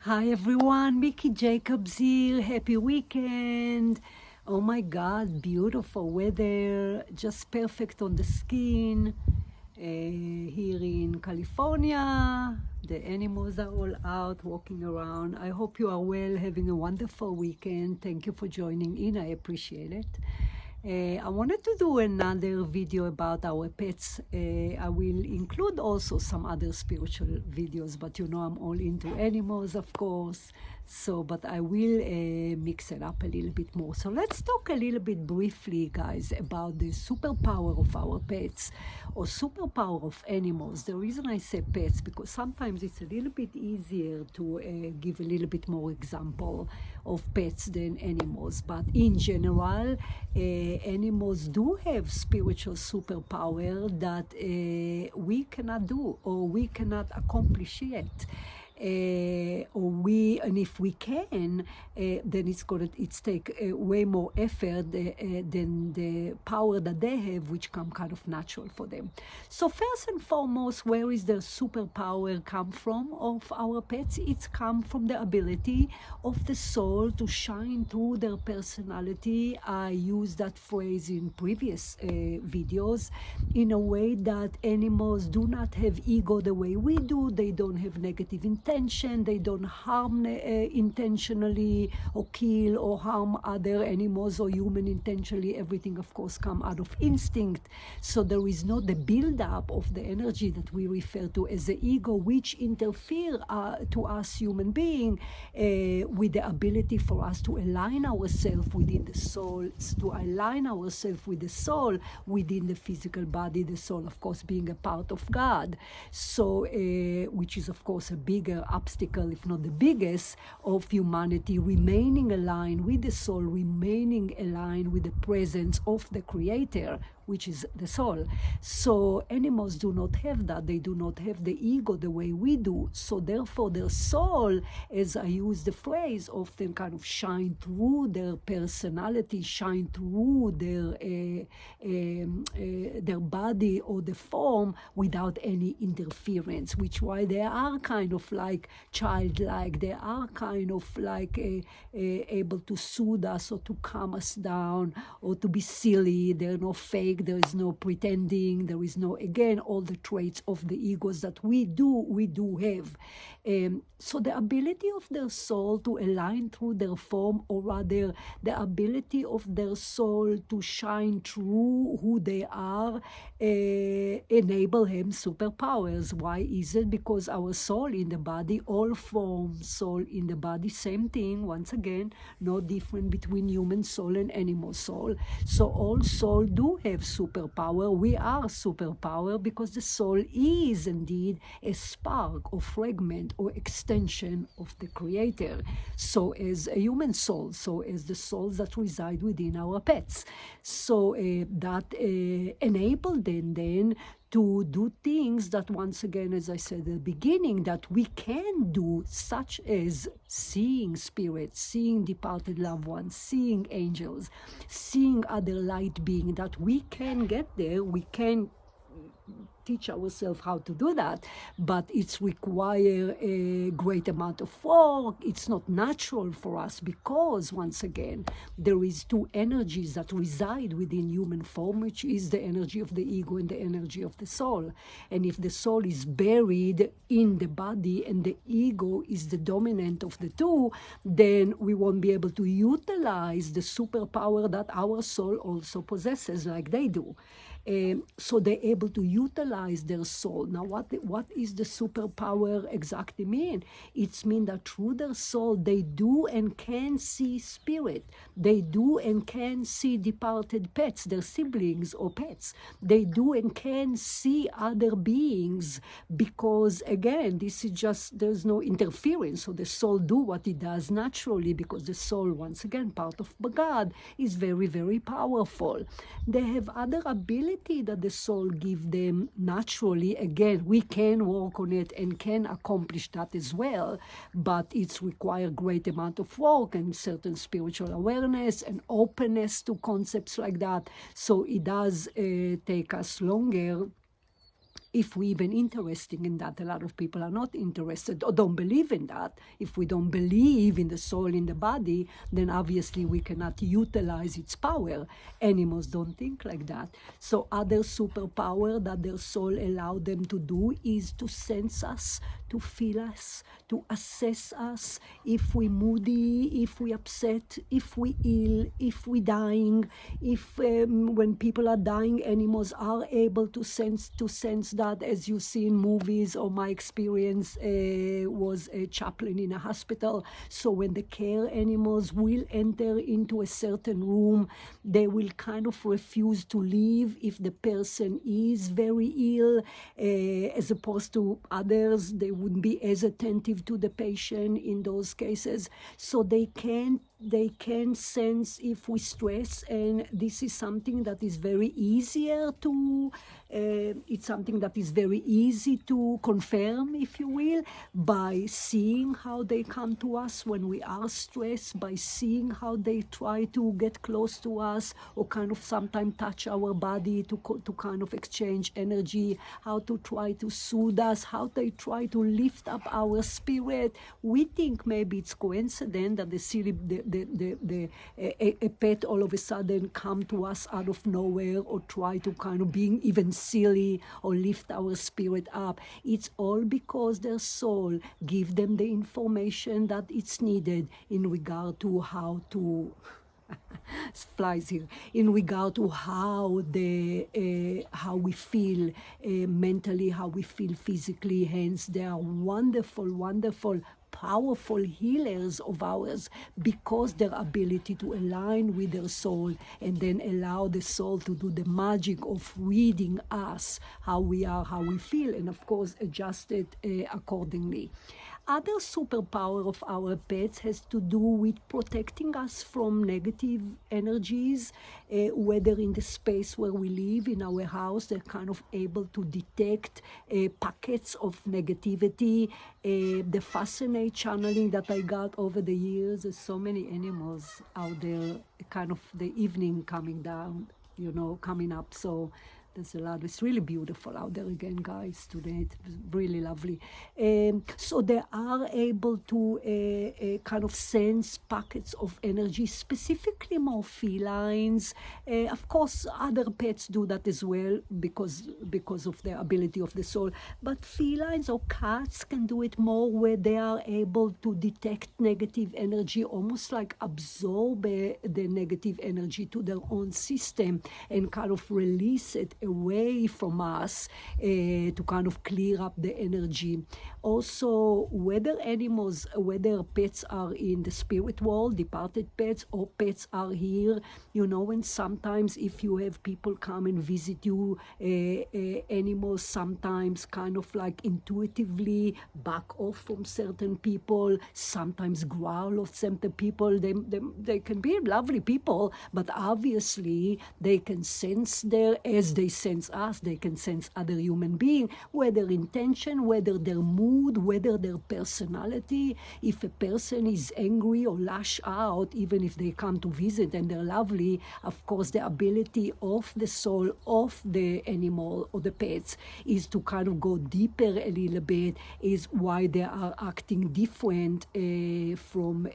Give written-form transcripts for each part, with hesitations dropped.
Hi everyone, Mickey Jacobs here. Happy weekend. Oh my God, beautiful weather, just perfect on the skin. Here in California, the animals are all out walking around. I hope you are well, having a wonderful weekend. Thank you for joining in. I appreciate it. I wanted to do another video about our pets. I will include also some other spiritual videos, but you know I'm all into animals, of course. So, but I will mix it up a little bit more. So let's talk a little bit briefly, guys, about the superpower of our pets or superpower of animals. The reason I say pets, because sometimes it's a little bit easier to give a little bit more example of pets than animals. But in general, animals do have spiritual superpower that we cannot do or we cannot accomplish yet. And if we can, then it's take way more effort than the power that they have, which come kind of natural for them. So first and foremost, where is the superpower come from of our pets? It's come from the ability of the soul to shine through their personality. I used that phrase in previous videos, in a way that animals do not have ego the way we do. They don't have negative intention. They don't harm intentionally or kill or harm other animals or human intentionally. Everything, of course, come out of instinct. So there is not the build-up of the energy that we refer to as the ego, which interfere to us human being with the ability for us to align ourselves within the soul, to align ourselves with the soul within the physical body, the soul, of course, being a part of God. So, which is, of course, a bigger obstacle, if not the biggest, of humanity remaining aligned with the soul, remaining aligned with the presence of the Creator, which is the soul. So animals do not have that. They do not have the ego the way we do. So therefore their soul, as I use the phrase, often kind of shine through their personality, shine through their body or the form without any interference, which why they are kind of like childlike. They are kind of like able to soothe us or to calm us down or to be silly. They're no fake. There is no pretending. There is no, again, all the traits of the egos that we do have. So the ability of their soul to align through their form, or rather the ability of their soul to shine through who they are, enable him superpowers. Why is it? Because our soul in the body, all forms, soul in the body, same thing, once again, no different between human soul and animal soul. So all soul do have superpower. We are superpower because the soul is indeed a spark or fragment or extension of the Creator. So as a human soul, so as the souls that reside within our pets. So that enabled them then to do things that, once again, as I said at the beginning, that we can do, such as seeing spirits, seeing departed loved ones, seeing angels, seeing other light beings, that we can get there. We can teach ourselves how to do that, but it's require a great amount of work. It's not natural for us because, once again, there is two energies that reside within human form, which is the energy of the ego and the energy of the soul. And if the soul is buried in the body and the ego is the dominant of the two, then we won't be able to utilize the superpower that our soul also possesses like they do. So they're able to utilize their soul. Now, what is the superpower exactly mean? It's mean that through their soul, they do and can see spirit. They do and can see departed pets, their siblings or pets. They do and can see other beings because, again, this is just, there's no interference. So the soul do what it does naturally because the soul, once again, part of God, is very, very powerful. They have other abilities that the soul give them naturally. Again, we can work on it and can accomplish that as well, but it's require great amount of work and certain spiritual awareness and openness to concepts like that. So it does take us longer if we even interested in that. A lot of people are not interested or don't believe in that. If we don't believe in the soul in the body, then obviously we cannot utilize its power. Animals don't think like that. So other superpower that their soul allow them to do is to sense us, to feel us, to assess us, if we moody, if we upset, if we ill, if we dying, if when people are dying, animals are able to sense that, as you see in movies. Or my experience was a chaplain in a hospital. So when the care animals will enter into a certain room, they will kind of refuse to leave if the person is very ill, as opposed to others, they wouldn't be as attentive to the patient in those cases. So they can sense if we stress, and this is something that is very easier to it's something that is very easy to confirm, if you will, by seeing how they come to us when we are stressed, by seeing how they try to get close to us, or kind of sometimes touch our body to kind of exchange energy, how to try to soothe us, how they try to lift up our spirit. We think maybe it's coincidence that a pet all of a sudden come to us out of nowhere, or try to kind of being even silly or lift our spirit up. It's all because their soul give them the information that it's needed in regard to how to flies here, in regard to how we feel mentally, how we feel physically. Hence they are wonderful powerful healers of ours, because their ability to align with their soul and then allow the soul to do the magic of reading us, how we are, how we feel, and of course adjust it accordingly. Other superpower of our pets has to do with protecting us from negative energies, whether in the space where we live, in our house, they're kind of able to detect packets of negativity. The fascinating channeling that I got over the years, there's so many animals out there, kind of the evening coming down, coming up. So there's a lot. It's really beautiful out there again, guys, today. It's really lovely. So they are able to kind of sense packets of energy, specifically more felines. Of course, other pets do that as well because of the ability of the soul. But felines or cats can do it more, where they are able to detect negative energy, almost like absorb the negative energy to their own system and kind of release it away from us to kind of clear up the energy. Also, whether pets are in the spirit world, departed pets, or pets are here, and sometimes if you have people come and visit you, animals sometimes kind of like intuitively back off from certain people, sometimes growl at certain people. They can be lovely people, but obviously they can sense as they sense us, they can sense other human being, whether intention, whether their mood, whether their personality. If a person is angry or lash out, even if they come to visit and they're lovely, of course the ability of the soul of the animal or the pets is to kind of go deeper a little bit, is why they are acting different from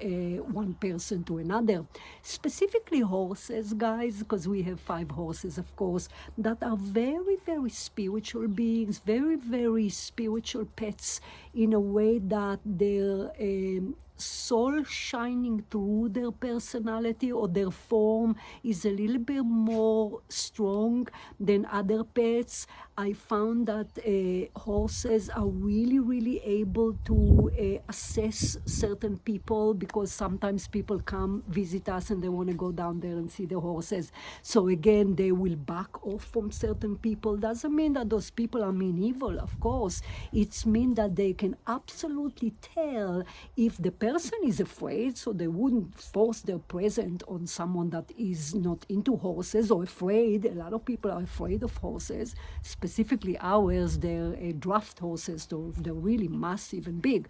one person to another. Specifically horses, guys, because we have 5 horses, of course, that are very, very spiritual beings, very, very spiritual pets, in a way that their soul shining through their personality or their form is a little bit more strong than other pets. I found that horses are really, really able to assess certain people, because sometimes people come visit us and they want to go down there and see the horses. So again, they will back off from certain people. Doesn't mean that those people are mean evil, of course. It's mean that they can absolutely tell if the person is afraid, so they wouldn't force their presence on someone that is not into horses or afraid. A lot of people are afraid of horses, specifically ours. They're draft horses, so they're really massive and big.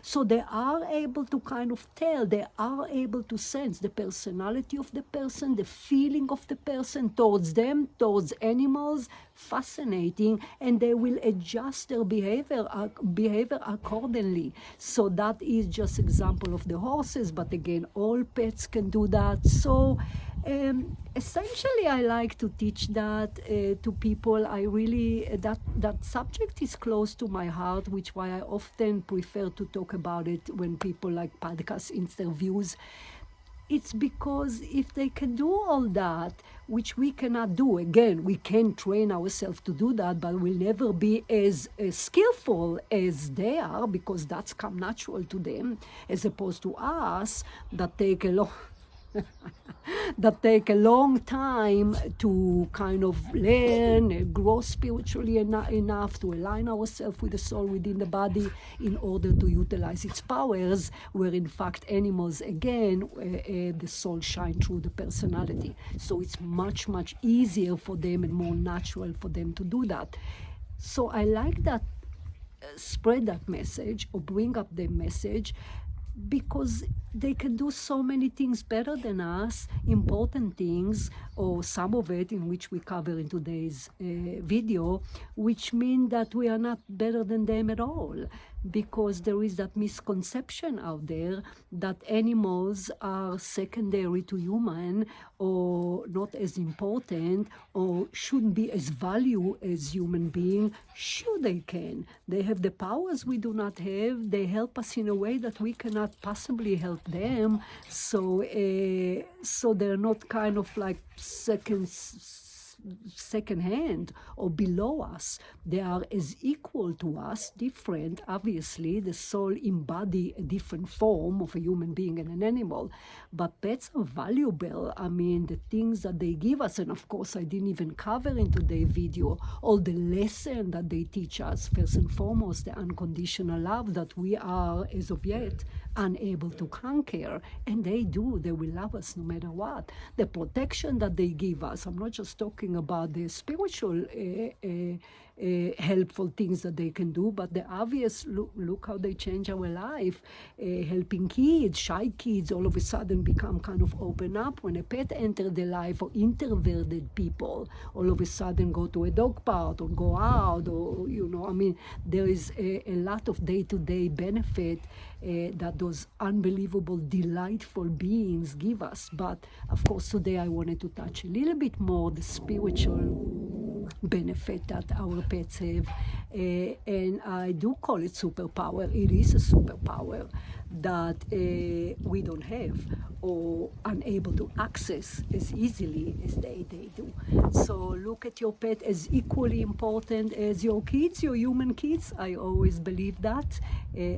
So they are able to kind of tell, they are able to sense the personality of the person, the feeling of the person towards them, towards animals, fascinating, and they will adjust their behavior accordingly. So that is just example of the horses, but again, all pets can do that. So essentially, I like to teach that to people. I really that subject is close to my heart, which why I often prefer to talk about it when people like podcast interviews. It's because if they can do all that, which we cannot do, again, we can train ourselves to do that, but we'll never be as skillful as they are, because that's come natural to them, as opposed to us that take a long that take a long time to kind of learn, grow spiritually enough to align ourselves with the soul within the body in order to utilize its powers, where in fact animals, again, the soul shine through the personality. So it's much, much easier for them and more natural for them to do that. So I like that, spread that message or bring up the message, because they can do so many things better than us, important things, or some of it in which we cover in today's video, which mean that we are not better than them at all, because there is that misconception out there that animals are secondary to human, or not as important, or shouldn't be as valued as human being. Sure, they can. They have the powers we do not have. They help us in a way that we cannot possibly help them. So they're not kind of like second hand or below us. They are as equal to us, different. Obviously, the soul embody a different form of a human being and an animal, but pets are valuable. I mean, the things that they give us, and of course I didn't even cover in today's video all the lesson that they teach us. First and foremost, the unconditional love that we are, as of yet, unable to conquer, and they do. They will love us no matter what. The protection that they give us, I'm not just talking about the spiritual helpful things that they can do, but the obvious, look how they change our life. Helping kids, shy kids, all of a sudden become kind of open up when a pet enters their life, or introverted people all of a sudden go to a dog park or go out, or I mean, there is a lot of day-to-day benefit that those unbelievable, delightful beings give us. But of course, today I wanted to touch a little bit more the spiritual benefit that our pets have, and I do call it superpower. It is a superpower that we don't have, or unable to access as easily as they do. So look at your pet as equally important as your kids, your human kids. I always believe that.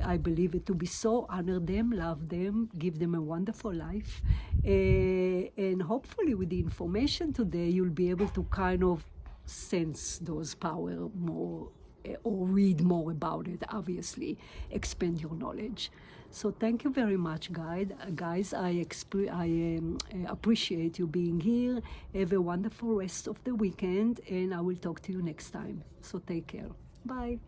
I believe it to be so. Honor them, love them, give them a wonderful life, and hopefully with the information today, you'll be able to kind of sense those power more, or read more about it, obviously, expand your knowledge. So thank you very much, guys. I appreciate you being here. Have a wonderful rest of the weekend, and I will talk to you next time. So take care. Bye.